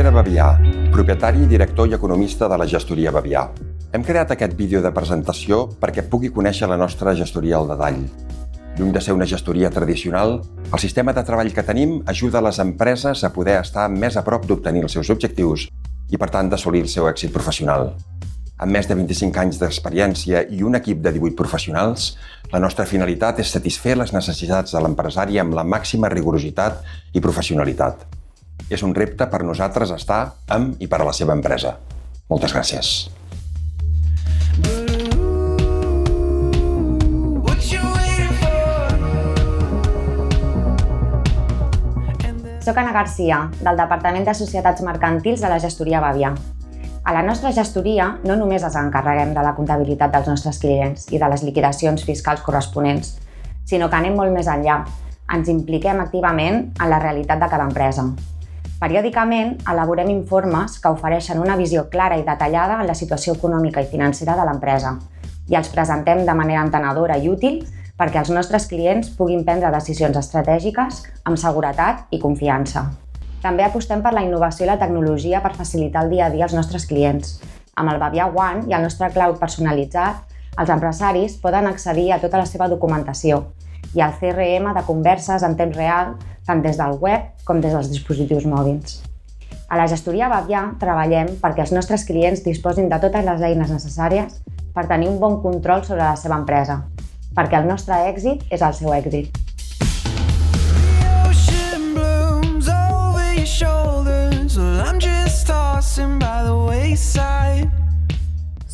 Pere Bavià, propietari, director i economista de la gestoria Bavià. Hem creat aquest vídeo de presentació perquè pugui conèixer la nostra gestoria al detall. Lluny de ser una gestoria tradicional, el sistema de treball que tenim ajuda les empreses a poder estar més a prop d'obtenir els seus objectius i, per tant, d'assolir el seu èxit professional. Amb més de 25 anys d'experiència i un equip de 18 professionals, la nostra finalitat és satisfer les necessitats de l'empresari amb la màxima rigorositat i professionalitat. És un repte per nosaltres estar amb i per a la seva empresa. Moltes gràcies. Soc Anna Garcia, del Departament de Societats Mercantils de la gestoria Bavià. A la nostra gestoria no només ens encarreguem de la comptabilitat dels nostres clients i de les liquidacions fiscals corresponents, sinó que anem molt més enllà. Ens impliquem activament en la realitat de cada empresa. Periòdicament elaborem informes que ofereixen una visió clara i detallada en la situació econòmica i financera de l'empresa i els presentem de manera entenedora i útil perquè els nostres clients puguin prendre decisions estratègiques amb seguretat i confiança. També apostem per la innovació i la tecnologia per facilitar el dia a dia als nostres clients. Amb el Bavià One i el nostre cloud personalitzat, els empresaris poden accedir a tota la seva documentació i al CRM de converses en temps real, tant des del web com des dels dispositius mòbils. A la gestoria Bavià treballem perquè els nostres clients disposin de totes les eines necessàries per tenir un bon control sobre la seva empresa, perquè el nostre èxit és el seu èxit.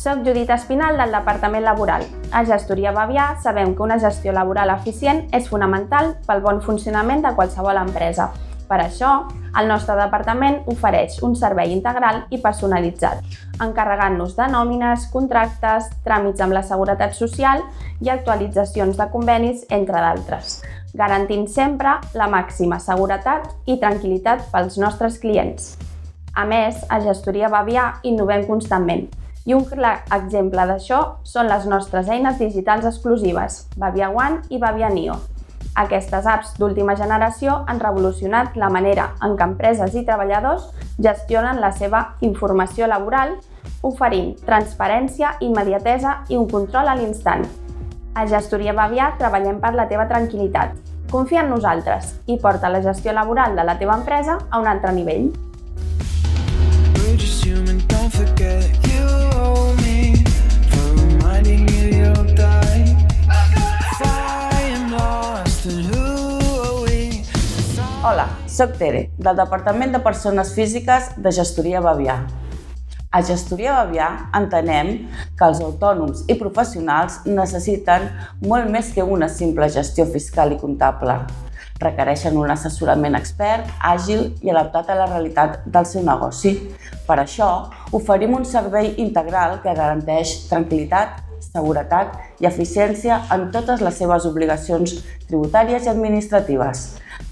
Soc Judit Espinal del Departament Laboral. A Gestoria Bavià sabem que una gestió laboral eficient és fonamental pel bon funcionament de qualsevol empresa. Per això, el nostre departament ofereix un servei integral i personalitzat, encarregant-nos de nòmines, contractes, tràmits amb la Seguretat Social i actualitzacions de convenis, entre d'altres, garantint sempre la màxima seguretat i tranquil·litat pels nostres clients. A més, a Gestoria Bavià innovem constantment i un clar exemple d'això són les nostres eines digitals exclusives, Bavià One i Bavià Neo. Aquestes apps d'última generació han revolucionat la manera en què empreses i treballadors gestionen la seva informació laboral, oferint transparència, immediatesa i un control a l'instant. A Gestoria Bavià treballem per la teva tranquil·litat. Confia en nosaltres i porta la gestió laboral de la teva empresa a un altre nivell. Hola, soc Tere, del Departament de Persones Físiques de Gestoria Bavià. A Gestoria Bavià entenem que els autònoms i professionals necessiten molt més que una simple gestió fiscal i comptable. Requereixen un assessorament expert, àgil i adaptat a la realitat del seu negoci. Per això, oferim un servei integral que garanteix tranquil·litat, seguretat i eficiència en totes les seves obligacions tributàries i administratives.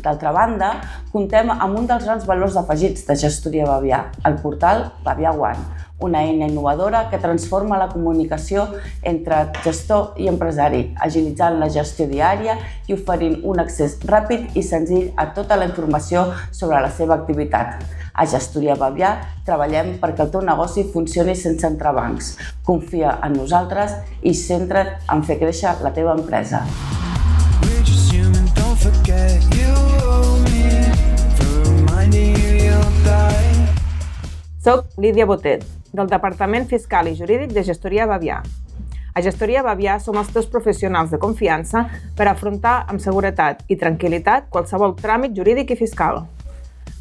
D'altra banda, comptem amb un dels grans valors afegits de Gestoria Bavià, el portal Bavià One, una eina innovadora que transforma la comunicació entre gestor i empresari, agilitzant la gestió diària i oferint un accés ràpid i senzill a tota la informació sobre la seva activitat. A Gestoria Bavià treballem perquè el teu negoci funcioni sense entrebancs. Confia en nosaltres i centra't en fer créixer la teva empresa. Soc Lídia Botet, del Departament Fiscal i Jurídic de Gestoria Bavià. A Gestoria Bavià som els teus professionals de confiança per afrontar amb seguretat i tranquil·litat qualsevol tràmit jurídic i fiscal.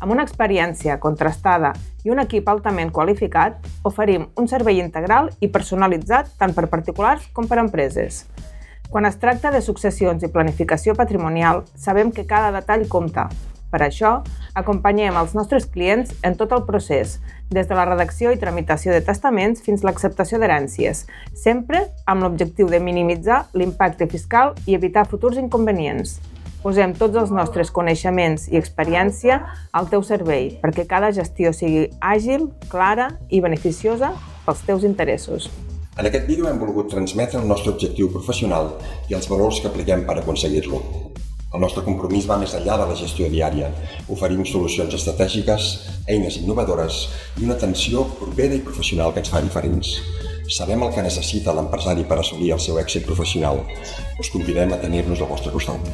Amb una experiència contrastada i un equip altament qualificat, oferim un servei integral i personalitzat tant per particulars com per empreses. Quan es tracta de successions i planificació patrimonial, sabem que cada detall compta. Per això, acompanyem els nostres clients en tot el procés, des de la redacció i tramitació de testaments fins a l'acceptació d'herències, sempre amb l'objectiu de minimitzar l'impacte fiscal i evitar futurs inconvenients. Posem tots els nostres coneixements i experiència al teu servei perquè cada gestió sigui àgil, clara i beneficiosa pels teus interessos. En aquest vídeo hem volgut transmetre el nostre objectiu professional i els valors que apliquem per aconseguir-lo. El nostre compromís va més enllà de la gestió diària. Oferim solucions estratègiques, eines innovadores i una atenció propera i professional que ens fa diferents. Sabem el que necessita l'empresari per assolir el seu èxit professional. Us convidem a tenir-nos al vostre costat.